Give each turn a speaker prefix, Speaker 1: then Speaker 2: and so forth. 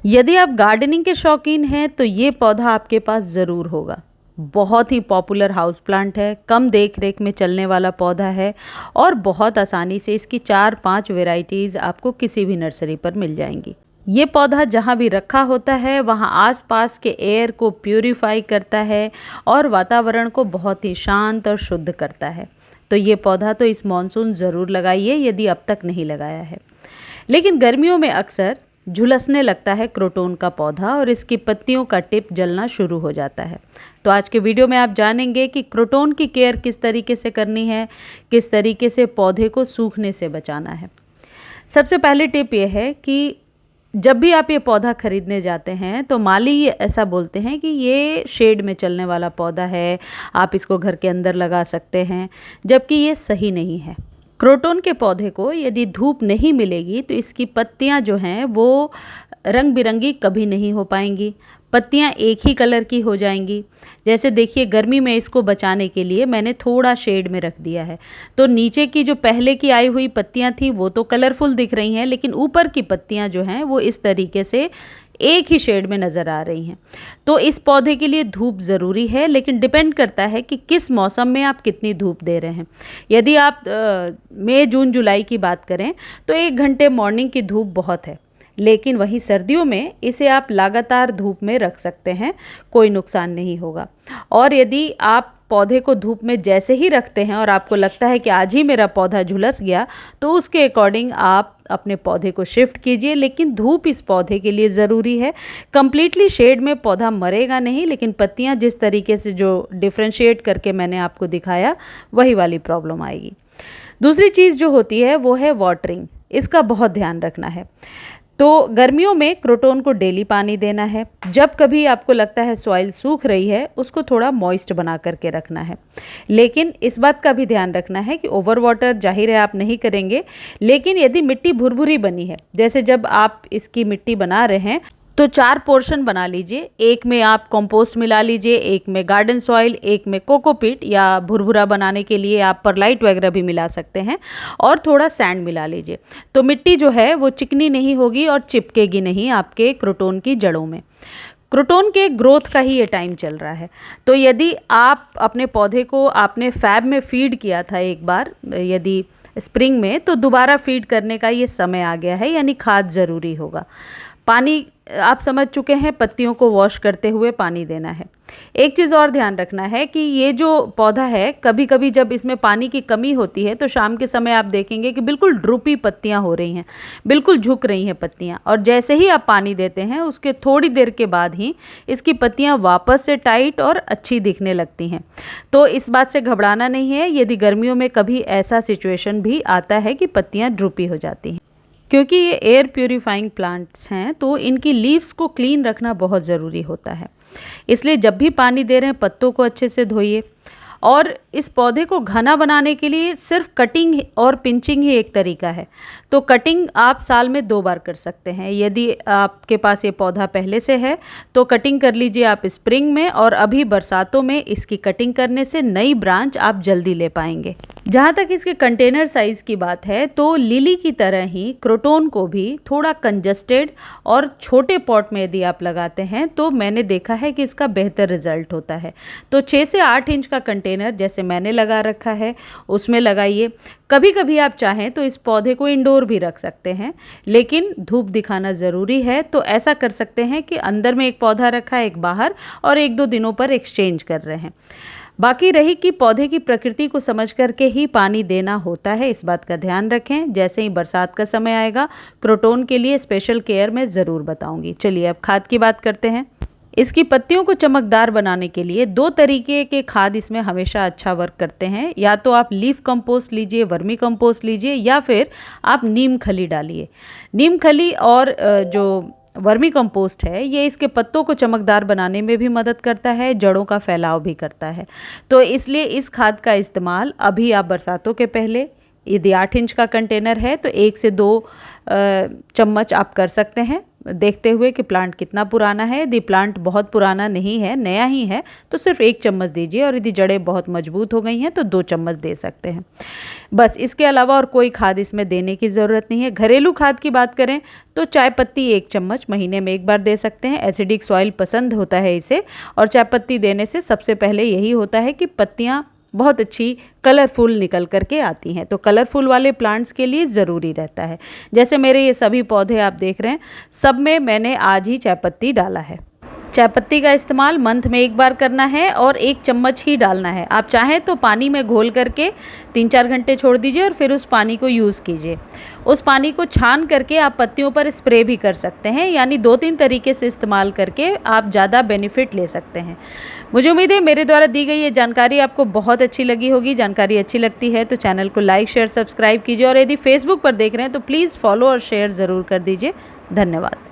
Speaker 1: यदि आप गार्डनिंग के शौकीन हैं तो ये पौधा आपके पास ज़रूर होगा। बहुत ही पॉपुलर हाउस प्लांट है, कम देख रेख में चलने वाला पौधा है और बहुत आसानी से इसकी 4-5 वेराइटीज़ आपको किसी भी नर्सरी पर मिल जाएंगी। ये पौधा जहाँ भी रखा होता है वहाँ आसपास के एयर को प्यूरिफाई करता है और वातावरण को बहुत ही शांत और शुद्ध करता है। तो ये पौधा तो इस मॉनसून ज़रूर लगाइए यदि अब तक नहीं लगाया है। लेकिन गर्मियों में अक्सर झुलसने लगता है क्रोटोन का पौधा और इसकी पत्तियों का टिप जलना शुरू हो जाता है। तो आज के वीडियो में आप जानेंगे कि क्रोटोन की केयर किस तरीके से करनी है, किस तरीके से पौधे को सूखने से बचाना है। सबसे पहली टिप ये है कि जब भी आप ये पौधा खरीदने जाते हैं तो माली ये ऐसा बोलते हैं कि ये शेड में चलने वाला पौधा है, आप इसको घर के अंदर लगा सकते हैं, जबकि ये सही नहीं है। क्रोटोन के पौधे को यदि धूप नहीं मिलेगी तो इसकी पत्तियां जो हैं वो रंग बिरंगी कभी नहीं हो पाएंगी, पत्तियां एक ही कलर की हो जाएंगी। जैसे देखिए गर्मी में इसको बचाने के लिए मैंने थोड़ा शेड में रख दिया है, तो नीचे की जो पहले की आई हुई पत्तियां थी वो तो कलरफुल दिख रही हैं, लेकिन ऊपर की पत्तियां जो हैं वो इस तरीके से एक ही शेड में नज़र आ रही हैं। तो इस पौधे के लिए धूप ज़रूरी है, लेकिन डिपेंड करता है कि किस मौसम में आप कितनी धूप दे रहे हैं। यदि आप मई जून जुलाई की बात करें तो 1 घंटे मॉर्निंग की धूप बहुत है, लेकिन वहीं सर्दियों में इसे आप लगातार धूप में रख सकते हैं, कोई नुकसान नहीं होगा। और यदि आप पौधे को धूप में जैसे ही रखते हैं और आपको लगता है कि आज ही मेरा पौधा झुलस गया, तो उसके अकॉर्डिंग आप अपने पौधे को शिफ्ट कीजिए, लेकिन धूप इस पौधे के लिए ज़रूरी है। कंप्लीटली शेड में पौधा मरेगा नहीं, लेकिन पत्तियां जिस तरीके से जो डिफ्रेंशिएट करके मैंने आपको दिखाया वही वाली प्रॉब्लम आएगी। दूसरी चीज़ जो होती है वो है वाटरिंग, इसका बहुत ध्यान रखना है। तो गर्मियों में क्रोटोन को डेली पानी देना है। जब कभी आपको लगता है सॉइल सूख रही है, उसको थोड़ा मॉइस्ट बना करके रखना है। लेकिन इस बात का भी ध्यान रखना है कि ओवर वाटर जाहिर है आप नहीं करेंगे, लेकिन यदि मिट्टी भुरभुरी बनी है, जैसे जब आप इसकी मिट्टी बना रहे हैं तो 4 पोर्शन बना लीजिए। एक में आप कंपोस्ट मिला लीजिए, एक में गार्डन सॉइल, एक में कोकोपीट या भुरभुरा बनाने के लिए आप परलाइट वगैरह भी मिला सकते हैं, और थोड़ा सैंड मिला लीजिए। तो मिट्टी जो है वो चिकनी नहीं होगी और चिपकेगी नहीं आपके क्रोटोन की जड़ों में। क्रोटोन के ग्रोथ का ही ये टाइम चल रहा है। तो यदि आप अपने पौधे को आपने फैब में फीड किया था एक बार, यदि स्प्रिंग में, तो दोबारा फीड करने का ये समय आ गया है, यानी खाद ज़रूरी होगा। पानी आप समझ चुके हैं, पत्तियों को वॉश करते हुए पानी देना है। एक चीज़ और ध्यान रखना है कि ये जो पौधा है, कभी कभी जब इसमें पानी की कमी होती है तो शाम के समय आप देखेंगे कि बिल्कुल ड्रूपी पत्तियां हो रही हैं, बिल्कुल झुक रही हैं पत्तियां, और जैसे ही आप पानी देते हैं उसके थोड़ी देर के बाद ही इसकी पत्तियां वापस से टाइट और अच्छी दिखने लगती हैं। तो इस बात से घबराना नहीं है यदि गर्मियों में कभी ऐसा सिचुएशन भी आता है कि पत्तियाँ ड्रूपी हो जाती हैं। क्योंकि ये एयर प्यूरिफाइंग प्लांट्स हैं तो इनकी लीव्स को क्लीन रखना बहुत ज़रूरी होता है। इसलिए जब भी पानी दे रहे हैं पत्तों को अच्छे से धोइए। और इस पौधे को घना बनाने के लिए सिर्फ कटिंग और पिंचिंग ही एक तरीका है। तो कटिंग आप साल में 2 बार कर सकते हैं। यदि आपके पास ये पौधा पहले से है तो कटिंग कर लीजिए आप स्प्रिंग में, और अभी बरसातों में इसकी कटिंग करने से नई ब्रांच आप जल्दी ले पाएंगे। जहाँ तक इसके कंटेनर साइज़ की बात है तो लिली की तरह ही क्रोटोन को भी थोड़ा कंजस्टेड और छोटे पॉट में यदि आप लगाते हैं तो मैंने देखा है कि इसका बेहतर रिजल्ट होता है। तो 6 से 8 इंच का कंटेनर जैसे मैंने लगा रखा है उसमें लगाइए। कभी कभी आप चाहें तो इस पौधे को इंडोर भी रख सकते हैं, लेकिन धूप दिखाना ज़रूरी है। तो ऐसा कर सकते हैं कि अंदर में एक पौधा रखा है, एक बाहर, और 1-2 दिनों पर एक्सचेंज कर रहे हैं। बाकी रही कि पौधे की प्रकृति को समझ करके ही पानी देना होता है, इस बात का ध्यान रखें। जैसे ही बरसात का समय आएगा क्रोटोन के लिए स्पेशल केयर मैं ज़रूर बताऊंगी। चलिए अब खाद की बात करते हैं। इसकी पत्तियों को चमकदार बनाने के लिए 2 तरीके के खाद इसमें हमेशा अच्छा वर्क करते हैं। या तो आप लीफ कंपोस्ट लीजिए, वर्मी कंपोस्ट लीजिए, या फिर आप नीम खली डालिए। नीम खली और जो वर्मी कंपोस्ट है ये इसके पत्तों को चमकदार बनाने में भी मदद करता है, जड़ों का फैलाव भी करता है। तो इसलिए इस खाद का इस्तेमाल अभी आप बरसातों के पहले, यदि 8 इंच का कंटेनर है तो 1 से 2 चम्मच आप कर सकते हैं। देखते हुए कि प्लांट कितना पुराना है। यदि प्लांट बहुत पुराना नहीं है, नया ही है, तो सिर्फ 1 चम्मच दीजिए, और यदि जड़ें बहुत मजबूत हो गई हैं तो 2 चम्मच दे सकते हैं। बस इसके अलावा और कोई खाद इसमें देने की ज़रूरत नहीं है। घरेलू खाद की बात करें तो चाय पत्ती 1 चम्मच महीने में 1 बार दे सकते हैं। एसिडिक सॉइल पसंद होता है इसे, और चाय पत्ती देने से सबसे पहले यही होता है कि पत्तियाँ बहुत अच्छी कलरफुल निकल करके आती हैं, तो कलरफुल वाले प्लांट्स के लिए ज़रूरी रहता है। जैसे मेरे ये सभी पौधे आप देख रहे हैं, सब में मैंने आज ही चाय पत्ती डाला है। चाय पत्ती का इस्तेमाल मंथ में 1 बार करना है और 1 चम्मच ही डालना है। आप चाहें तो पानी में घोल करके 3-4 घंटे छोड़ दीजिए और फिर उस पानी को यूज़ कीजिए। उस पानी को छान करके आप पत्तियों पर स्प्रे भी कर सकते हैं, यानी 2-3 तरीके से इस्तेमाल करके आप ज़्यादा बेनिफिट ले सकते हैं। मुझे उम्मीद है मेरे द्वारा दी गई ये जानकारी आपको बहुत अच्छी लगी होगी। जानकारी अच्छी लगती है तो चैनल को लाइक, शेयर, सब्सक्राइब कीजिए, और यदि फेसबुक पर देख रहे हैं तो प्लीज़ फॉलो और शेयर ज़रूर कर दीजिए। धन्यवाद।